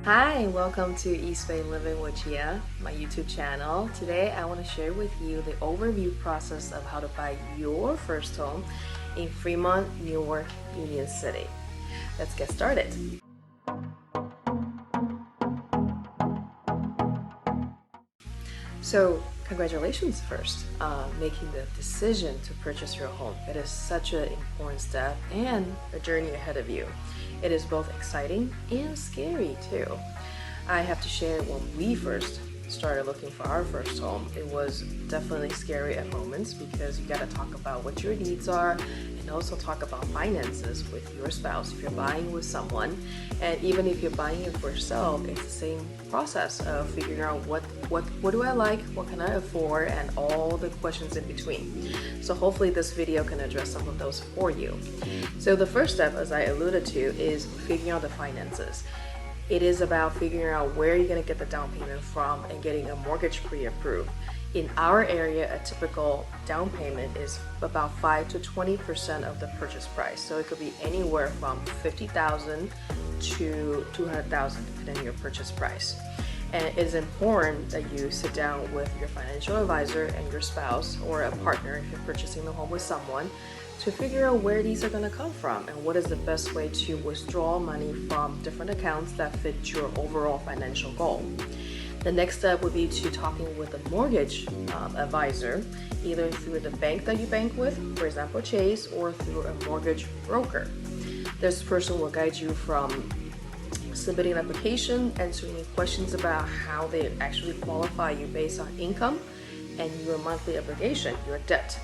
Hi, welcome to East Bay Living with Gia, my YouTube channel. Today I want to share with you the overview process of how to buy your first home in Fremont, Newark, Union City. Let's get started. So, congratulations first, making the decision to purchase your home. It is such an important step and a journey ahead of you. It is both exciting and scary too. I have to share when we first started looking for our first home, it was definitely scary at moments because you got to talk about what your needs are and also talk about finances with your spouse if you're buying with someone. And even if you're buying it for yourself, it's the same process of figuring out what do I like, what can I afford, and all the questions in between. So hopefully this video can address some of those for you. So the first step, as I alluded to, is figuring out the finances. It is about figuring out where you're going to get the down payment from and getting a mortgage pre-approved. In our area, a typical down payment is about 5 to 20% of the purchase price. So it could be anywhere from $50,000 to $200,000 depending on your purchase price. And it is important that you sit down with your financial advisor and your spouse or a partner if you're purchasing the home with someone to figure out where these are going to come from and what is the best way to withdraw money from different accounts that fit your overall financial goal. The next step would be to talking with a mortgage advisor, either through the bank that you bank with, for example Chase, or through a mortgage broker. This person will guide you from submitting an application, answering any questions about how they actually qualify you based on income and your monthly obligation, your debt.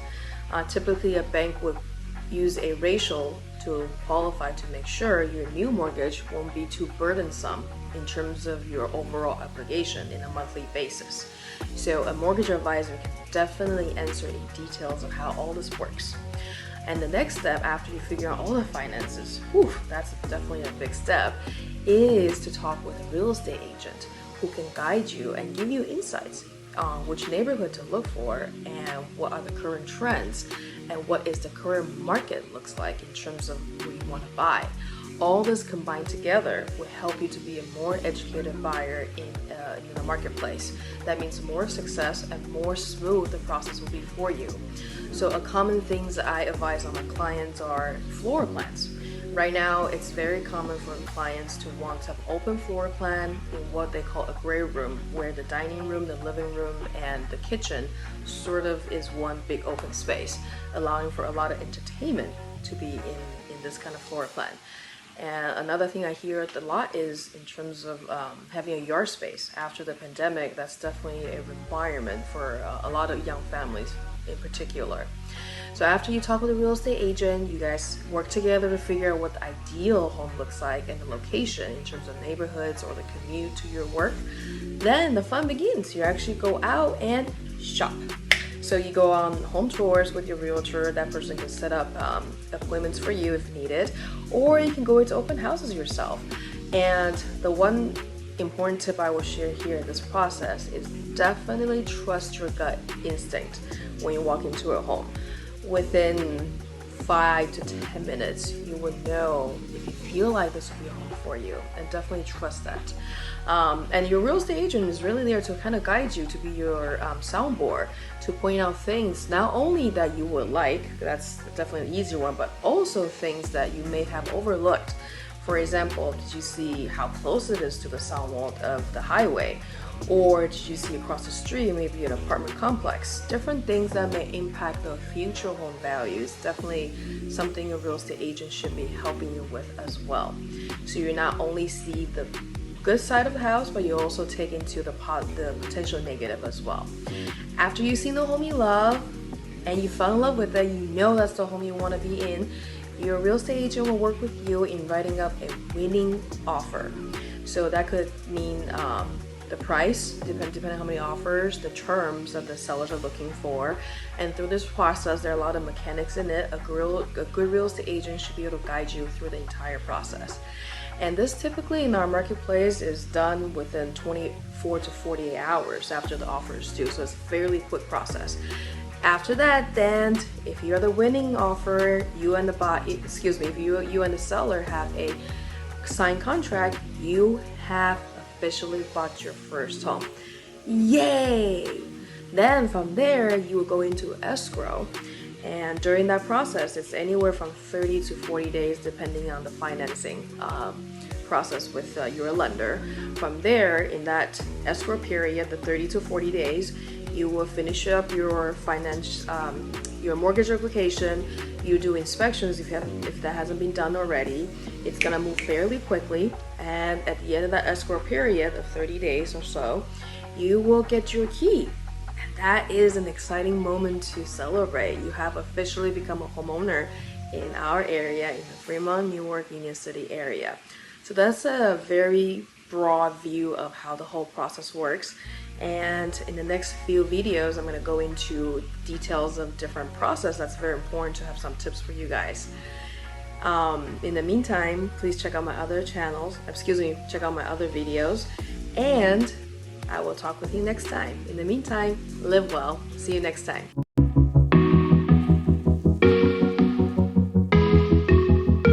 Typically, a bank would use a ratio to qualify to make sure your new mortgage won't be too burdensome in terms of your overall obligation in a monthly basis. So a mortgage advisor can definitely answer the details of how all this works. And the next step after you figure out all the finances, that's definitely a big step, is to talk with a real estate agent who can guide you and give you insights on which neighborhood to look for and what are the current trends and what is the current market looks like in terms of what you want to buy. All this combined together will help you to be a more educated buyer in the marketplace. That means more success and more smooth the process will be for you. So a common things that I advise on my clients are floor plans. Right now, it's very common for clients to want to have open floor plan in what they call a gray room, where the dining room, the living room, and the kitchen sort of is one big open space, allowing for a lot of entertainment to be in this kind of floor plan. And another thing I hear a lot is in terms of having a yard space. After the pandemic, that's definitely a requirement for a lot of young families in particular. So after you talk with a real estate agent, you guys work together to figure out what the ideal home looks like and the location in terms of neighborhoods or the commute to your work. Then the fun begins. You actually go out and shop. So you go on home tours with your realtor. That person can set up appointments for you if needed, or you can go into open houses yourself. And the one important tip I will share here in this process is definitely trust your gut instinct when you walk into a home. Within 5 to 10 minutes, you will know if you feel like this will be a home for you, and definitely trust that. And your real estate agent is really there to kind of guide you, to be your soundboard, to point out things not only that you would like, that's definitely an easy one, but also things that you may have overlooked. For example, did you see how close it is to the sound wall of the highway? Or did you see across the street maybe an apartment complex? Different things that may impact the future home values. Definitely something a real estate agent should be helping you with as well. So you not only see the good side of the house, but you also take into the potential negative as well. After you've seen the home you love and you fell in love with it, you know that's the home you want to be in, your real estate agent will work with you in writing up a winning offer. So that could mean the price, depending on how many offers, the terms that the sellers are looking for. And through this process, there are a lot of mechanics in it. A good real estate agent should be able to guide you through the entire process. And this typically in our marketplace is done within 24 to 48 hours after the offer is due. So it's a fairly quick process. After that, then, if you're the winning offer, if you and the seller have a signed contract, you have officially bought your first home. Yay! Then from there, you will go into escrow. And during that process, it's anywhere from 30 to 40 days, depending on the financing process with your lender. From there, in that escrow period, the 30 to 40 days, you will finish up your your mortgage application. You do inspections if that hasn't been done already. It's gonna move fairly quickly, and at the end of that escrow period of 30 days or so, you will get your key. And that is an exciting moment to celebrate. You have officially become a homeowner in our area, in the Fremont, Newark, Union City area. So that's a very broad view of how the whole process works. And in the next few videos, I'm going to go into details of different process. That's very important to have some tips for you guys. In the meantime, please check out my other channels. Check out my other videos. And I will talk with you next time. In the meantime, live well. See you next time.